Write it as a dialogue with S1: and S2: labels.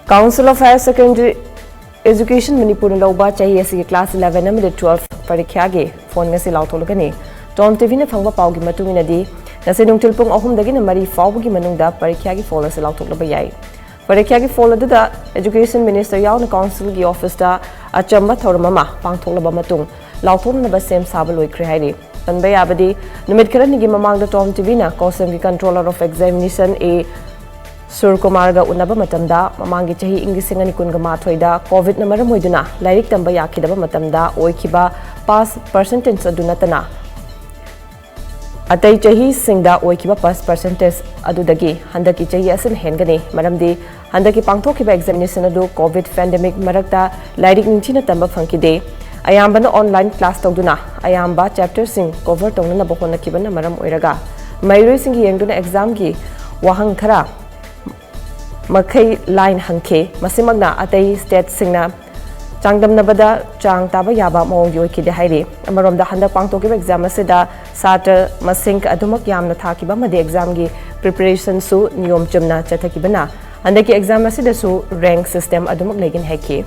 S1: Council of Higher Secondary Education Manipuri Lauba Chahi Asi Class 11 and 12 Parikhya Ngashi Phone Ngasi Haidoklagani TOMTV na phangba pau gi matungina di ngasi nungtil pung ahum dagi na mari fawbu gi manungda Parikhya gi phone ase Haidoklaba yai Parikhya gi phone da Education Minister yauna Council gi office da achamba thormama pangthoklaba matung Haidoklana ba sem saba loikre hairi panba yabadi numit kharani gi mamang da TOMTV na Cosem gi Controller of Examination A Sur Kumarga unaba matamda mamangi chahi ingising ani kunga mathoida COVID na maram hoiduna lairik tamba yakidaba matamda oikiba pass percentage adunatana atai chahi singda oikiba pass percentage adudagi handaki chahi asin hengani maramdi handaki pangthokiba examination adu COVID pandemic marakta lairik ningchina tamba phangkide ayambana online class tawduna ayamba chapter sing cover tawna na bohona kibana maram oiraga mairoi sing yengduna exam gi wahang khara Makai line hanke masimagna atai state singna changdam nabada chang taba yaba mong yoi ki de hairi amarom da handak pangto ki exam asida sata masing adumak yamna thaki ba made exam gi preparation su niyom chumna chathaki bana handaki exam asida su rank system adumak legin heke